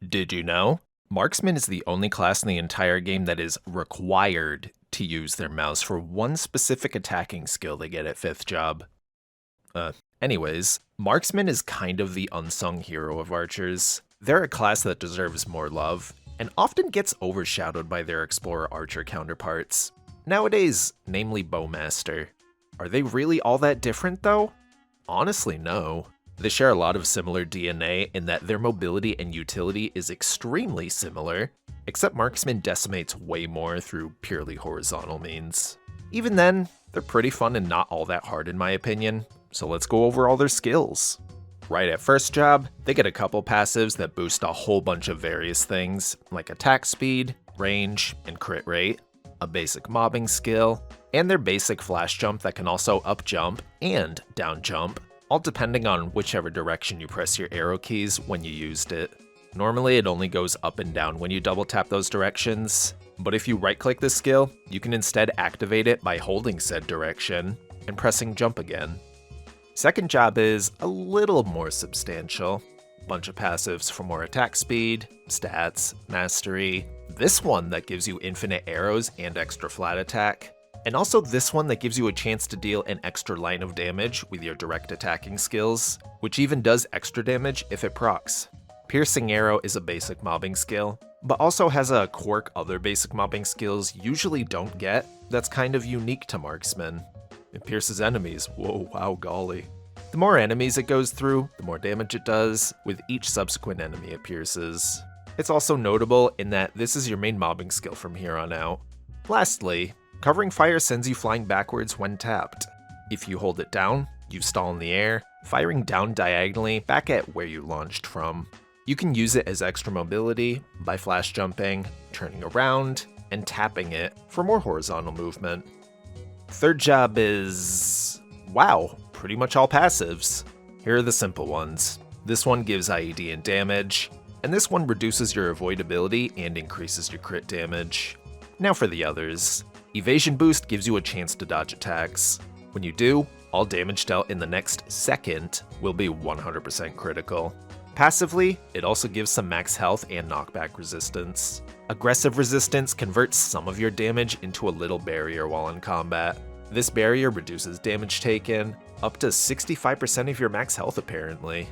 Did you know? Marksman is the only class in the entire game that is required to use their mouse for one specific attacking skill they get at 5th job. Anyways, Marksman is kind of the unsung hero of archers. They're a class that deserves more love, and often gets overshadowed by their Explorer Archer counterparts. Nowadays, namely Bowmaster. Are they really all that different though? Honestly, no. They share a lot of similar DNA in that their mobility and utility is extremely similar, except Marksman decimates way more through purely horizontal means. Even then, they're pretty fun and not all that hard in my opinion, so let's go over all their skills. Right at 1st job, they get a couple passives that boost a whole bunch of various things, like attack speed, range, and crit rate, a basic mobbing skill, and their basic flash jump that can also up jump and down jump, all depending on whichever direction you press your arrow keys when you used it. Normally it only goes up and down when you double tap those directions, but if you right click this skill, you can instead activate it by holding said direction and pressing jump again. 2nd job is a little more substantial. Bunch of passives for more attack speed, stats, mastery, this one that gives you infinite arrows and extra flat attack, and also this one that gives you a chance to deal an extra line of damage with your direct attacking skills, which even does extra damage if it procs. Piercing Arrow is a basic mobbing skill, but also has a quirk other basic mobbing skills usually don't get that's kind of unique to Marksman. It pierces enemies, whoa, wow, golly. The more enemies it goes through, the more damage it does, with each subsequent enemy it pierces. It's also notable in that this is your main mobbing skill from here on out. Lastly, Covering Fire sends you flying backwards when tapped. If you hold it down, you stall in the air, firing down diagonally back at where you launched from. You can use it as extra mobility by flash jumping, turning around, and tapping it for more horizontal movement. 3rd job is... wow, pretty much all passives. Here are the simple ones. This one gives IED and damage, and this one reduces your avoidability and increases your crit damage. Now for the others. Evasion Boost gives you a chance to dodge attacks. When you do, all damage dealt in the next second will be 100% critical. Passively, it also gives some max health and knockback resistance. Aggressive resistance converts some of your damage into a little barrier while in combat. This barrier reduces damage taken, up to 65% of your max health apparently.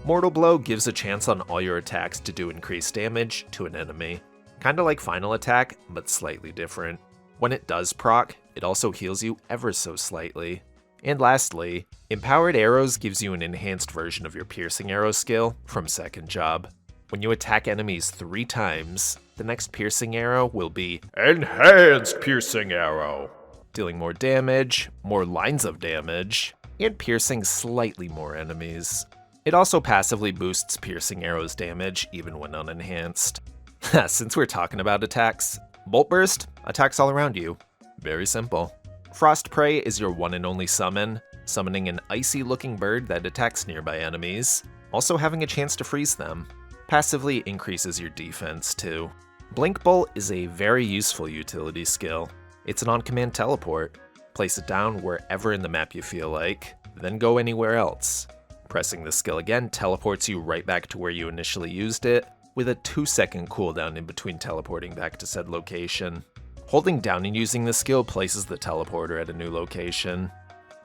Mortal Blow gives a chance on all your attacks to do increased damage to an enemy. Kinda like Final Attack, but slightly different. When it does proc, it also heals you ever so slightly. And lastly, Empowered Arrows gives you an enhanced version of your Piercing Arrow skill from 2nd job. When you attack enemies 3 times, the next Piercing Arrow will be Enhanced Piercing Arrow, dealing more damage, more lines of damage, and piercing slightly more enemies. It also passively boosts Piercing Arrow's damage even when unenhanced. Since we're talking about attacks, Bolt Burst attacks all around you. Very simple. Frost Prey is your one and only summon, summoning an icy looking bird that attacks nearby enemies, also having a chance to freeze them. Passively increases your defense too. Blink Bolt is a very useful utility skill. It's an on-command teleport. Place it down wherever in the map you feel like, then go anywhere else. Pressing this skill again teleports you right back to where you initially used it, with a 2-second cooldown in between teleporting back to said location. Holding down and using this skill places the teleporter at a new location.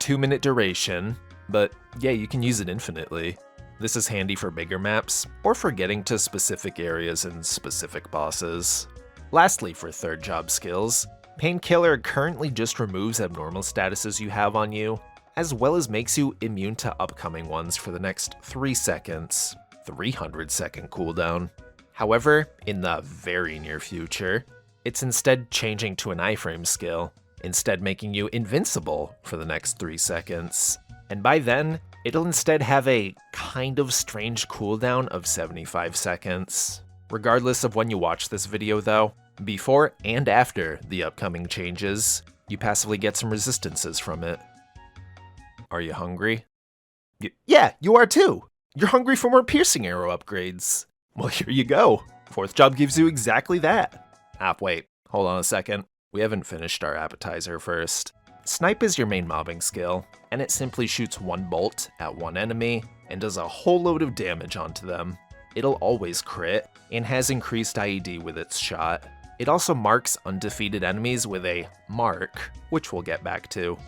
2-minute duration, but yeah, you can use it infinitely. This is handy for bigger maps, or for getting to specific areas and specific bosses. Lastly, for 3rd job skills, Painkiller currently just removes abnormal statuses you have on you, as well as makes you immune to upcoming ones for the next 3 seconds. 300-second cooldown. However, in the very near future, it's instead changing to an iframe skill, instead making you invincible for the next 3 seconds. And by then, it'll instead have a kind of strange cooldown of 75 seconds. Regardless of when you watch this video though, before and after the upcoming changes, you passively get some resistances from it. Are you hungry? Yeah, you are too! You're hungry for more Piercing Arrow upgrades. Well, here you go. 4th job gives you exactly that. Wait, hold on a second. We haven't finished our appetizer first. Snipe is your main mobbing skill, and it simply shoots one bolt at one enemy and does a whole load of damage onto them. it'll always crit, and has increased IED with its shot. It also marks undefeated enemies with a mark, which we'll get back to.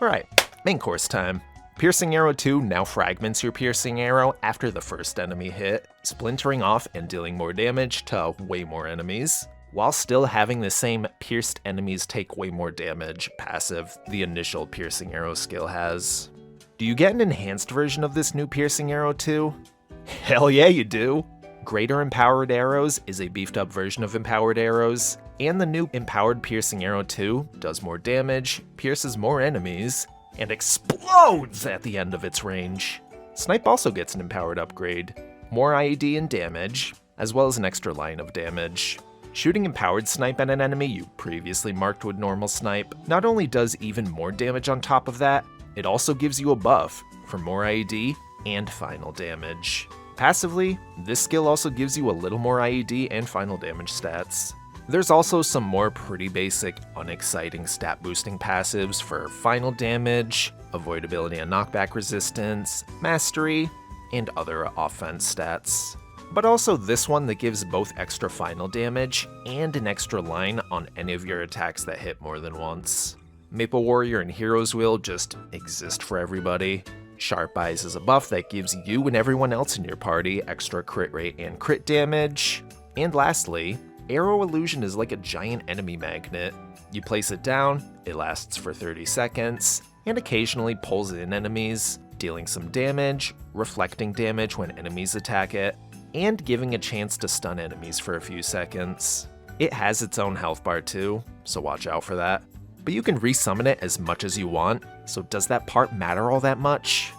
Alright, main course time. Piercing Arrow 2 now fragments your Piercing Arrow after the first enemy hit, splintering off and dealing more damage to way more enemies, while still having the same pierced enemies take way more damage passive the initial Piercing Arrow skill has. Do you get an enhanced version of this new Piercing Arrow 2? Hell yeah you do! Greater Empowered Arrows is a beefed up version of Empowered Arrows, and the new Empowered Piercing Arrow 2 does more damage, pierces more enemies, and explodes at the end of its range. Snipe also gets an empowered upgrade, more IED and damage, as well as an extra line of damage. Shooting empowered snipe at an enemy you previously marked with normal snipe not only does even more damage on top of that, it also gives you a buff for more IED and final damage. Passively, this skill also gives you a little more IED and final damage stats. There's also some more pretty basic, unexciting stat boosting passives for final damage, avoidability and knockback resistance, mastery, and other offense stats. But also this one that gives both extra final damage and an extra line on any of your attacks that hit more than once. Maple Warrior and Hero's Wheel just exist for everybody. Sharp Eyes is a buff that gives you and everyone else in your party extra crit rate and crit damage. And lastly, Arrow Illusion is like a giant enemy magnet. You place it down, it lasts for 30 seconds, and occasionally pulls in enemies, dealing some damage, reflecting damage when enemies attack it, and giving a chance to stun enemies for a few seconds. It has its own health bar too, so watch out for that. But you can resummon it as much as you want, so does that part matter all that much?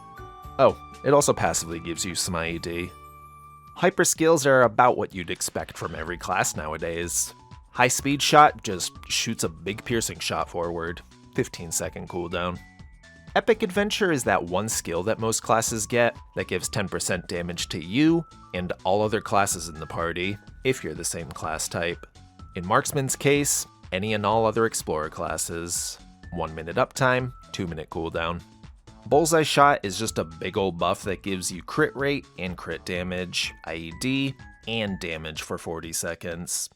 Oh, it also passively gives you some IED. Hyper skills are about what you'd expect from every class nowadays. High speed shot just shoots a big piercing shot forward, 15-second cooldown. Epic Adventure is that one skill that most classes get that gives 10% damage to you and all other classes in the party, if you're the same class type. In Marksman's case, any and all other Explorer classes. 1 minute uptime, 2 minute cooldown. Bullseye Shot is just a big old buff that gives you crit rate and crit damage, IED, and damage for 40 seconds.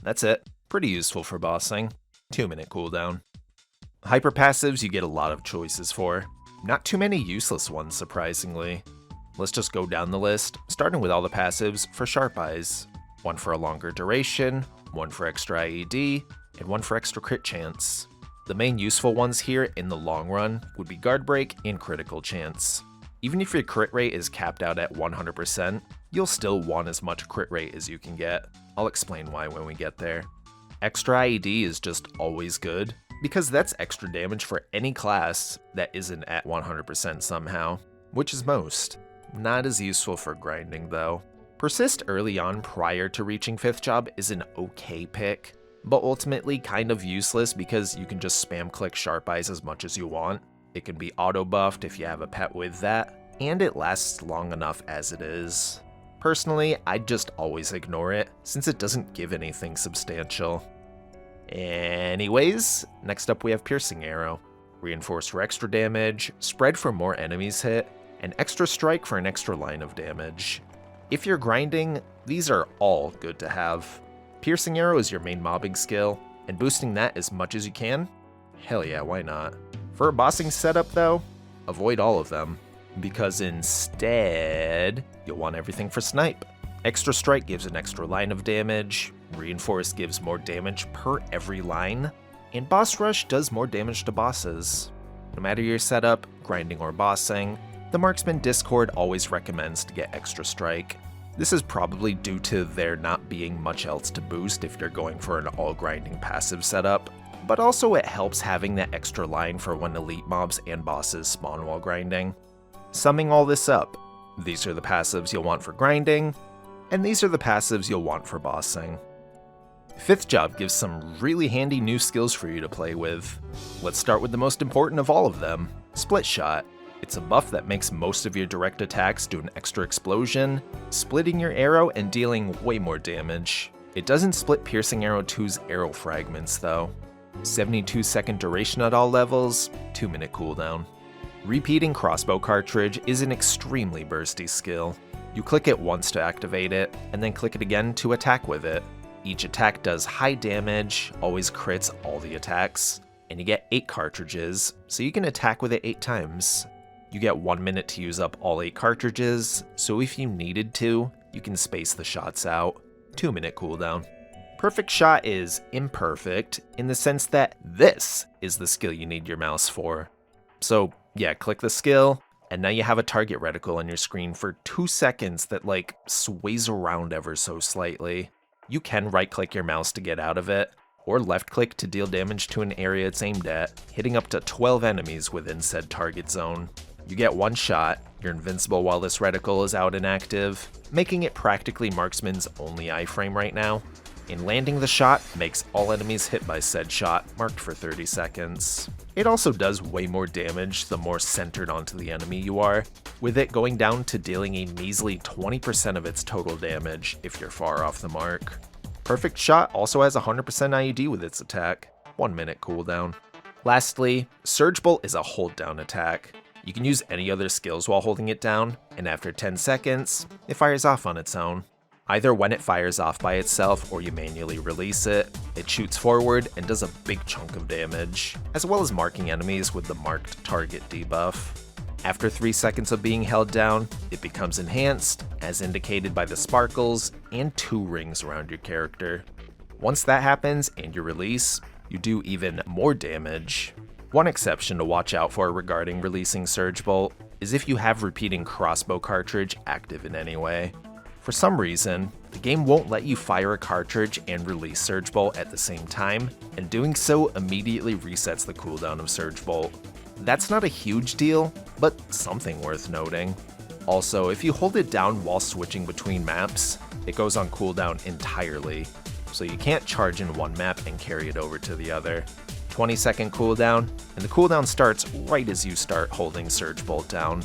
That's it. Pretty useful for bossing. 2 minute cooldown. Hyper passives you get a lot of choices for. Not too many useless ones, surprisingly. Let's just go down the list, starting with all the passives for Sharp Eyes. One for a longer duration, one for extra IED, and one for extra crit chance. The main useful ones here in the long run would be Guard Break and Critical Chance. Even if your crit rate is capped out at 100%, you'll still want as much crit rate as you can get. I'll explain why when we get there. Extra IED is just always good, because that's extra damage for any class that isn't at 100% somehow, which is most. Not as useful for grinding though. Persist early on prior to reaching 5th job is an okay pick, but ultimately kind of useless because you can just spam click Sharp Eyes as much as you want. It can be auto buffed if you have a pet with that, and it lasts long enough as it is. Personally, I'd just always ignore it, since it doesn't give anything substantial. Anyways, next up we have Piercing Arrow. Reinforce for extra damage, spread for more enemies hit, and extra strike for an extra line of damage. If you're grinding, these are all good to have. Piercing Arrow is your main mobbing skill, and boosting that as much as you can? Hell yeah, why not? For a bossing setup though, avoid all of them, because instead, you'll want everything for Snipe. Extra Strike gives an extra line of damage, Reinforce gives more damage per every line, and Boss Rush does more damage to bosses. No matter your setup, grinding or bossing, the Marksman Discord always recommends to get Extra Strike. This is probably due to there not being much else to boost if you're going for an all-grinding passive setup, but also it helps having that extra line for when elite mobs and bosses spawn while grinding. Summing all this up, these are the passives you'll want for grinding, and these are the passives you'll want for bossing. 5th job gives some really handy new skills for you to play with. Let's start with the most important of all of them, Split Shot. It's a buff that makes most of your direct attacks do an extra explosion, splitting your arrow and dealing way more damage. It doesn't split Piercing Arrow 2's arrow fragments though. 72-second duration at all levels, 2 minute cooldown. Repeating Crossbow Cartridge is an extremely bursty skill. You click it once to activate it, and then click it again to attack with it. Each attack does high damage, always crits all the attacks, and you get 8 cartridges, so you can attack with it 8 times. You get 1 minute to use up all 8 cartridges, so if you needed to, you can space the shots out. 2-minute cooldown. Perfect Shot is imperfect in the sense that this is the skill you need your mouse for. So yeah, click the skill, and now you have a target reticle on your screen for 2 seconds that like sways around ever so slightly. You can right-click your mouse to get out of it, or left-click to deal damage to an area it's aimed at, hitting up to 12 enemies within said target zone. You get 1 shot, you're invincible while this reticle is out and active, making it practically Marksman's only iframe right now. And landing the shot makes all enemies hit by said shot marked for 30 seconds. It also does way more damage the more centered onto the enemy you are, with it going down to dealing a measly 20% of its total damage if you're far off the mark. Perfect Shot also has 100% IED with its attack, 1 minute cooldown. Lastly, Surge Bolt is a hold down attack. You can use any other skills while holding it down, and after 10 seconds, it fires off on its own. Either when it fires off by itself or you manually release it, it shoots forward and does a big chunk of damage, as well as marking enemies with the marked target debuff. After 3 seconds of being held down, it becomes enhanced, as indicated by the sparkles and 2 rings around your character. Once that happens and you release, you do even more damage. One exception to watch out for regarding releasing Surge Bolt is if you have repeating crossbow cartridge active in any way. For some reason, the game won't let you fire a cartridge and release Surge Bolt at the same time, and doing so immediately resets the cooldown of Surge Bolt. That's not a huge deal, but something worth noting. Also, if you hold it down while switching between maps, it goes on cooldown entirely, so you can't charge in one map and carry it over to the other. 20-second cooldown, and the cooldown starts right as you start holding Surge Bolt down.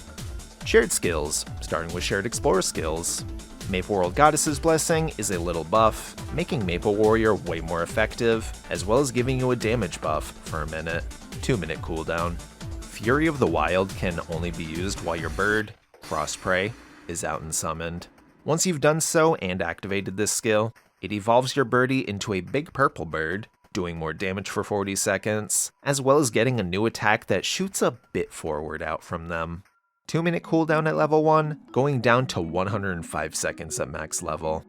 Shared skills, starting with Shared Explorer skills. Maple World Goddess's Blessing is a little buff, making Maple Warrior way more effective, as well as giving you a damage buff for a minute. 2-minute cooldown. Fury of the Wild can only be used while your bird, Frost Prey, is out and summoned. Once you've done so and activated this skill, it evolves your birdie into a big purple bird, doing more damage for 40 seconds, as well as getting a new attack that shoots a bit forward out from them. 2-minute cooldown at level 1, going down to 105 seconds at max level.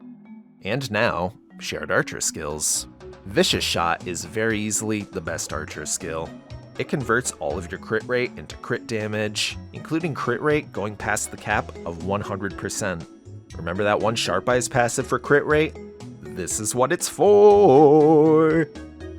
And now, Shared Archer skills. Vicious Shot is very easily the best archer skill. It converts all of your crit rate into crit damage, including crit rate going past the cap of 100%. Remember that one Sharp Eyes passive for crit rate? This is what it's for!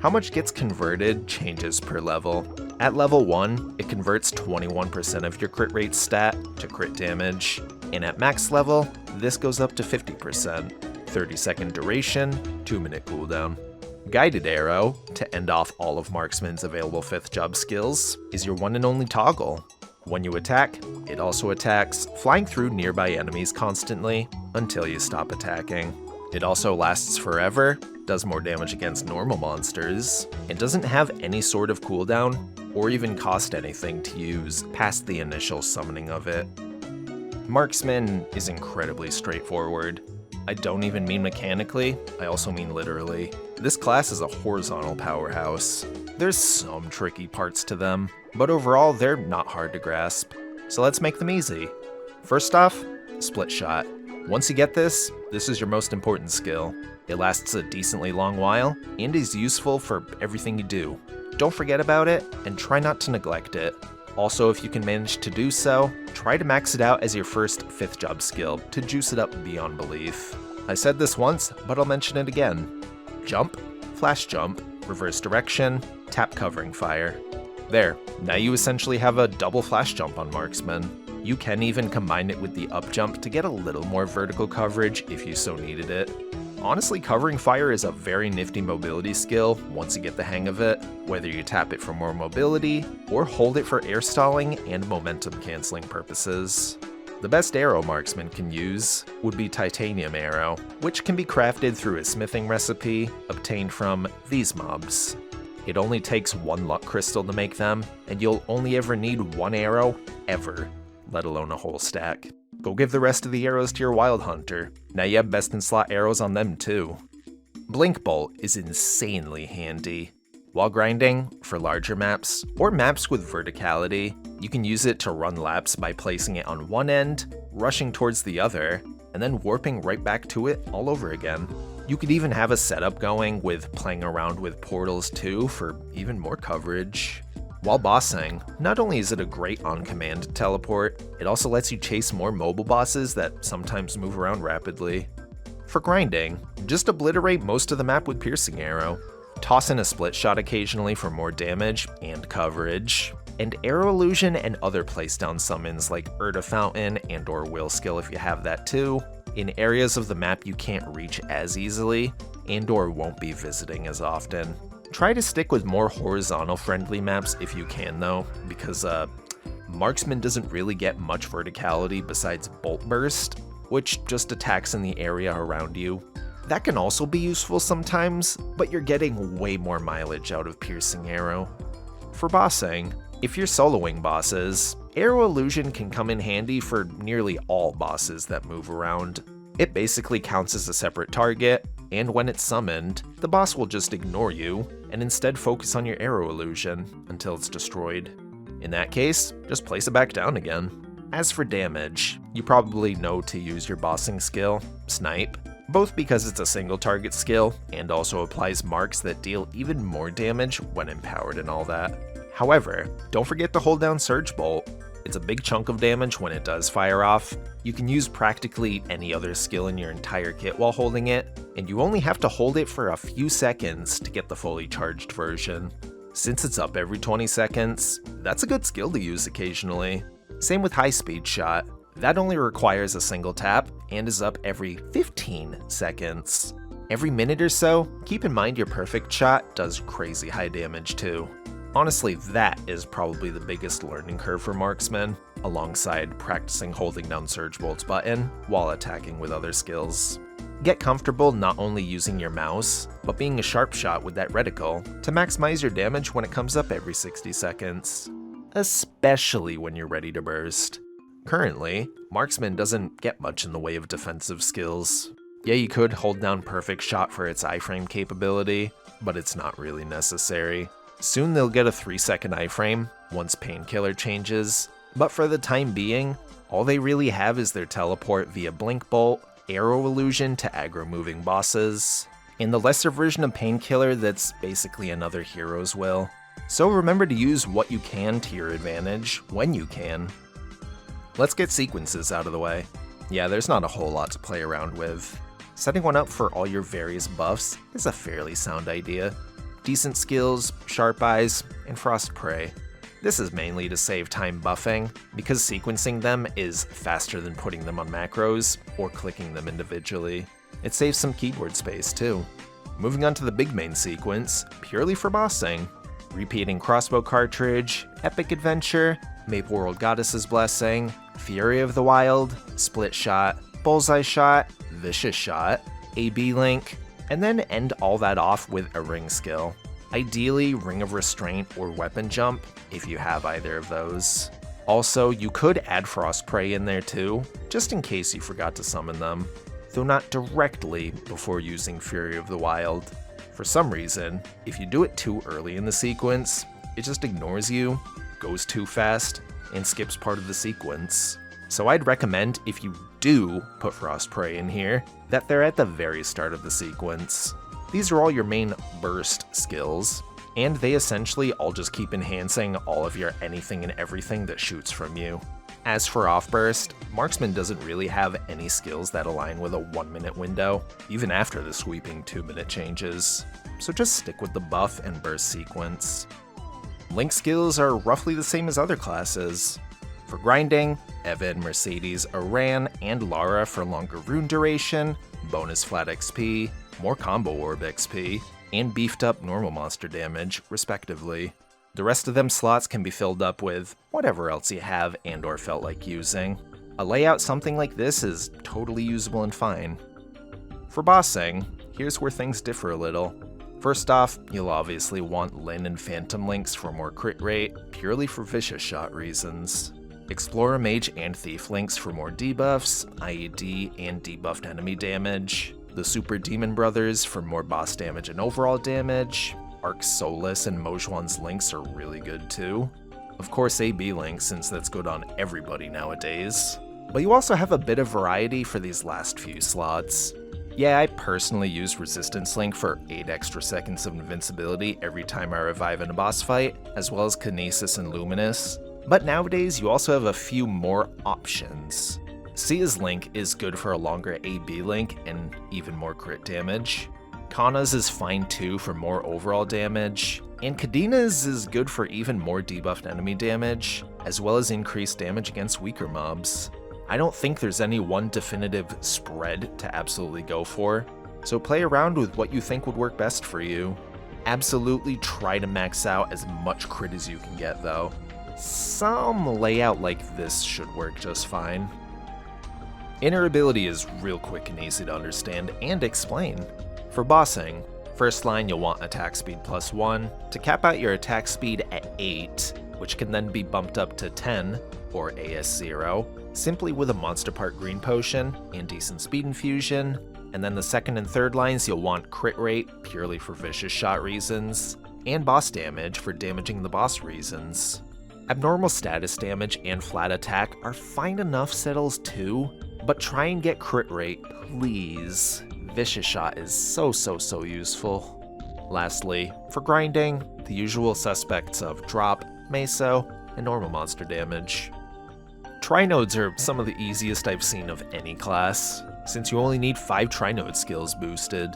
How much gets converted changes per level. At level 1, it converts 21% of your crit rate stat to crit damage, and at max level, this goes up to 50%. 30-second duration, 2-minute cooldown. Guided Arrow, to end off all of Marksman's available 5th job skills, is your one and only toggle. When you attack, it also attacks, flying through nearby enemies constantly until you stop attacking. It also lasts forever, does more damage against normal monsters, and doesn't have any sort of cooldown or even cost anything to use past the initial summoning of it. Marksman is incredibly straightforward. I don't even mean mechanically, I also mean literally. This class is a horizontal powerhouse. There's some tricky parts to them, but overall they're not hard to grasp. So let's make them easy. First off, Split Shot. Once you get this is your most important skill. It lasts a decently long while, and is useful for everything you do. Don't forget about it, and try not to neglect it. Also, if you can manage to do so, try to max it out as your first 5th job skill to juice it up beyond belief. I said this once, but I'll mention it again. Jump, flash jump, reverse direction, tap covering fire. There, now you essentially have a double flash jump on Marksman. You can even combine it with the up jump to get a little more vertical coverage if you so needed it. Honestly, covering fire is a very nifty mobility skill once you get the hang of it, whether you tap it for more mobility, or hold it for air stalling and momentum canceling purposes. The best arrow Marksman can use would be Titanium Arrow, which can be crafted through a smithing recipe obtained from these mobs. It only takes 1 luck crystal to make them, and you'll only ever need 1 arrow, ever, let alone a whole stack. Go give the rest of the arrows to your Wild Hunter. Now you have best in slot arrows on them too. Blink Bolt is insanely handy. While grinding, for larger maps, or maps with verticality, you can use it to run laps by placing it on one end, rushing towards the other, and then warping right back to it all over again. You could even have a setup going with playing around with portals too for even more coverage. While bossing, not only is it a great on-command teleport, it also lets you chase more mobile bosses that sometimes move around rapidly. For grinding, just obliterate most of the map with Piercing Arrow. Toss in a split shot occasionally for more damage and coverage, and Arrow Illusion and other placedown summons like Urda Fountain and or Will Skill if you have that too, in areas of the map you can't reach as easily and or won't be visiting as often. Try to stick with more horizontal friendly maps if you can though, because Marksman doesn't really get much verticality besides Bolt Burst, which just attacks in the area around you. That can also be useful sometimes, but you're getting way more mileage out of Piercing Arrow. For bossing, if you're soloing bosses, Arrow Illusion can come in handy for nearly all bosses that move around. It basically counts as a separate target, and when it's summoned, the boss will just ignore you, and instead focus on your Arrow Illusion until it's destroyed. In that case, just place it back down again. As for damage, you probably know to use your bossing skill, Snipe, both because it's a single target skill and also applies marks that deal even more damage when empowered and all that. However, don't forget to hold down Surge Bolt. It's a big chunk of damage when it does fire off. You can use practically any other skill in your entire kit while holding it, and you only have to hold it for a few seconds to get the fully charged version. Since it's up every 20 seconds, that's a good skill to use occasionally. Same with High Speed Shot. That only requires a single tap and is up every 15 seconds. Every minute or so, keep in mind your Perfect Shot does crazy high damage too. Honestly, that is probably the biggest learning curve for Marksman, alongside practicing holding down Surge Bolt's button while attacking with other skills. Get comfortable not only using your mouse, but being a sharp shot with that reticle to maximize your damage when it comes up every 60 seconds. Especially when you're ready to burst. Currently, Marksman doesn't get much in the way of defensive skills. Yeah, you could hold down Perfect Shot for its iframe capability, but it's not really necessary. Soon they'll get a 3-second iframe once Painkiller changes, but for the time being, all they really have is their teleport via Blink Bolt, Arrow Illusion to aggro moving bosses, and the lesser version of Painkiller that's basically another Hero's Will. So remember to use what you can to your advantage when you can. Let's get sequences out of the way. Yeah, there's not a whole lot to play around with. Setting one up for all your various buffs is a fairly sound idea. Decent skills, Sharp Eyes, and Frost Prey. This is mainly to save time buffing, because sequencing them is faster than putting them on macros or clicking them individually. It saves some keyboard space too. Moving on to the big main sequence, purely for bossing. Repeating Crossbow Cartridge, Epic Adventure, Maple World Goddess's Blessing, Fury of the Wild, Split Shot, Bullseye Shot, Vicious Shot, AB Link, and then end all that off with a ring skill. Ideally, Ring of Restraint or Weapon Jump, if you have either of those. Also, you could add Frost Prey in there too, just in case you forgot to summon them, though not directly before using Fury of the Wild. For some reason, if you do it too early in the sequence, it just ignores you, goes too fast, and skips part of the sequence. So I'd recommend, if you do put Frost Prey in here, that they're at the very start of the sequence. These are all your main burst skills, and they essentially all just keep enhancing all of your anything and everything that shoots from you. As for off burst, Marksman doesn't really have any skills that align with a 1-minute window, even after the sweeping 2-minute changes, so just stick with the buff and burst sequence. Link skills are roughly the same as other classes. For grinding, Eva and Mercedes, Aran, and Lara for longer rune duration, bonus flat XP, more combo orb XP, and beefed up normal monster damage, respectively. The rest of them slots can be filled up with whatever else you have and or felt like using. A layout something like this is totally usable and fine. For bossing, here's where things differ a little. First off, you'll obviously want Lyn and Phantom Links for more crit rate, purely for Vicious Shot reasons. Explorer Mage and Thief links for more debuffs, IED, and debuffed enemy damage. The Super Demon Brothers for more boss damage and overall damage. Arc Solus and Mojuan's links are really good too. Of course AB link, since that's good on everybody nowadays. But you also have a bit of variety for these last few slots. Yeah, I personally use Resistance Link for 8 extra seconds of invincibility every time I revive in a boss fight, as well as Kinesis and Luminous. But nowadays, you also have a few more options. Sia's Link is good for a longer AB link and even more crit damage. Kana's is fine too for more overall damage, and Kadina's is good for even more debuffed enemy damage, as well as increased damage against weaker mobs. I don't think there's any one definitive spread to absolutely go for, so play around with what you think would work best for you. Absolutely try to max out as much crit as you can get though. Some layout like this should work just fine. Inner ability is real quick and easy to understand and explain. For bossing, first line you'll want attack speed +1 to cap out your attack speed at 8, which can then be bumped up to 10, or AS0, simply with a monster part green potion and decent speed infusion. And then the second and third lines you'll want crit rate purely for vicious shot reasons, and boss damage for damaging the boss reasons. Abnormal status damage and flat attack are fine enough settles too, but try and get crit rate, please. Vicious shot is so useful. Lastly, for grinding, the usual suspects of drop, meso, and normal monster damage. Trinodes are some of the easiest I've seen of any class, since you only need 5 Trinode skills boosted.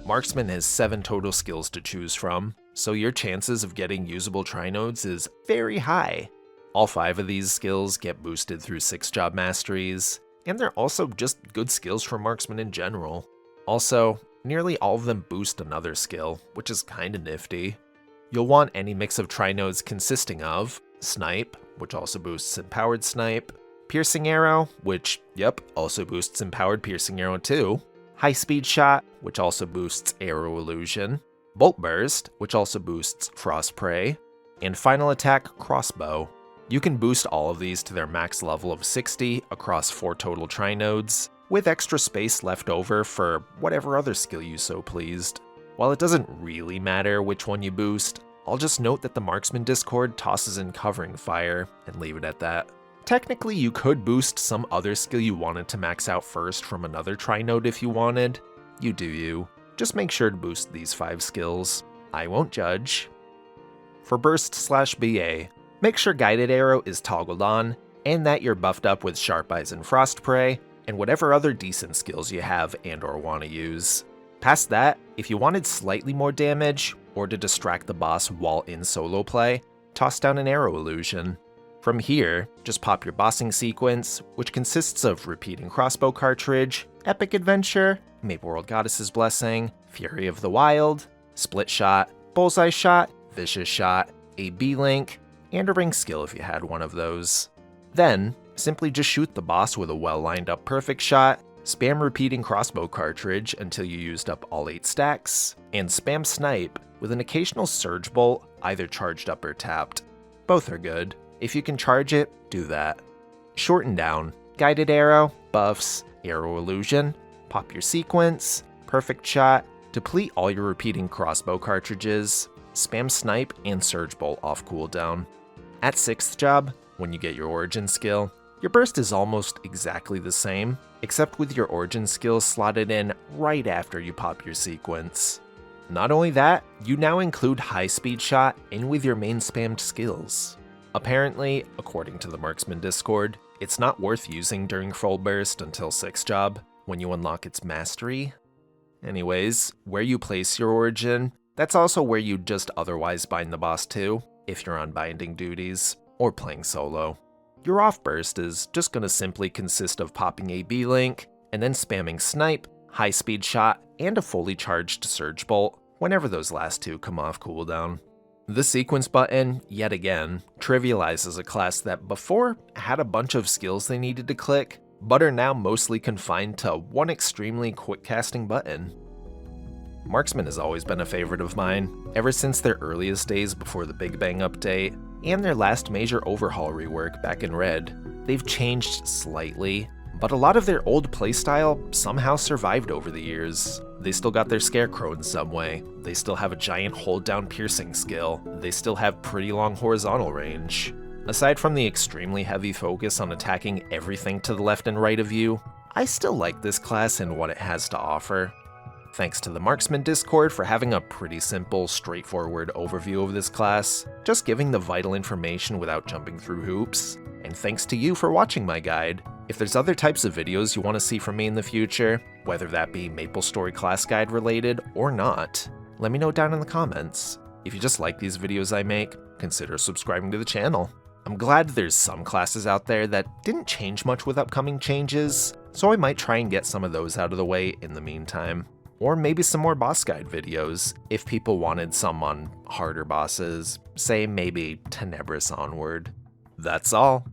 Marksman has 7 total skills to choose from, so your chances of getting usable Trinodes is very high. All 5 of these skills get boosted through 6 job masteries, and they're also just good skills for Marksman in general. Also, nearly all of them boost another skill, which is kinda nifty. You'll want any mix of Trinodes consisting of Snipe, which also boosts Empowered Snipe, Piercing Arrow, which, yep, also boosts Empowered Piercing Arrow too, High Speed Shot, which also boosts Arrow Illusion, Bolt Burst, which also boosts Frost Prey, and Final Attack Crossbow. You can boost all of these to their max level of 60 across 4 total Trinodes, with extra space left over for whatever other skill you so pleased. While it doesn't really matter which one you boost, I'll just note that the Marksman Discord tosses in Covering Fire, and leave it at that. Technically, you could boost some other skill you wanted to max out first from another Trinode if you wanted. You do you. Just make sure to boost these 5 skills. I won't judge. For Burst/BA, make sure Guided Arrow is toggled on, and that you're buffed up with Sharp Eyes and Frost Prey, and whatever other decent skills you have and or want to use. Past that, if you wanted slightly more damage, or to distract the boss while in solo play, toss down an Arrow Illusion. From here, just pop your bossing sequence, which consists of Repeating Crossbow Cartridge, Epic Adventure, Maple World Goddess's Blessing, Fury of the Wild, Split Shot, Bullseye Shot, Vicious Shot, AB Link, and a ring skill if you had one of those. Then, simply just shoot the boss with a well lined up perfect shot, spam Repeating Crossbow Cartridge until you used up all 8 stacks, and spam Snipe with an occasional Surge Bolt either charged up or tapped. Both are good. If you can charge it, do that. Shorten down, Guided Arrow, buffs, Arrow Illusion, pop your sequence, perfect shot, deplete all your Repeating Crossbow cartridges, spam Snipe and Surge Bolt off cooldown. At 6th job, when you get your Origin skill, your burst is almost exactly the same, except with your Origin skill slotted in right after you pop your sequence. Not only that, you now include High Speed Shot in with your main spammed skills. Apparently, according to the Marksman Discord, it's not worth using during full burst until 6th job, when you unlock its mastery. Anyways, where you place your Origin, that's also where you'd just otherwise bind the boss too, if you're on binding duties, or playing solo. Your off burst is just gonna simply consist of popping AB Link, and then spamming Snipe, High Speed Shot, and a fully charged Surge Bolt, whenever those last 2 come off cooldown. The sequence button, yet again, trivializes a class that before had a bunch of skills they needed to click, but are now mostly confined to one extremely quick casting button. Marksman has always been a favorite of mine, ever since their earliest days before the Big Bang update. and their last major overhaul rework back in Red. They've changed slightly, but a lot of their old playstyle somehow survived over the years. They still got their Scarecrow in some way, they still have a giant hold-down piercing skill, they still have pretty long horizontal range. Aside from the extremely heavy focus on attacking everything to the left and right of you, I still like this class and what it has to offer. Thanks to the Marksman Discord for having a pretty simple, straightforward overview of this class, just giving the vital information without jumping through hoops. And thanks to you for watching my guide. If there's other types of videos you want to see from me in the future, whether that be MapleStory class guide related or not, let me know down in the comments. If you just like these videos I make, consider subscribing to the channel. I'm glad there's some classes out there that didn't change much with upcoming changes, so I might try and get some of those out of the way in the meantime. Or maybe some more boss guide videos, if people wanted some on harder bosses, say maybe Tenebris onward. That's all.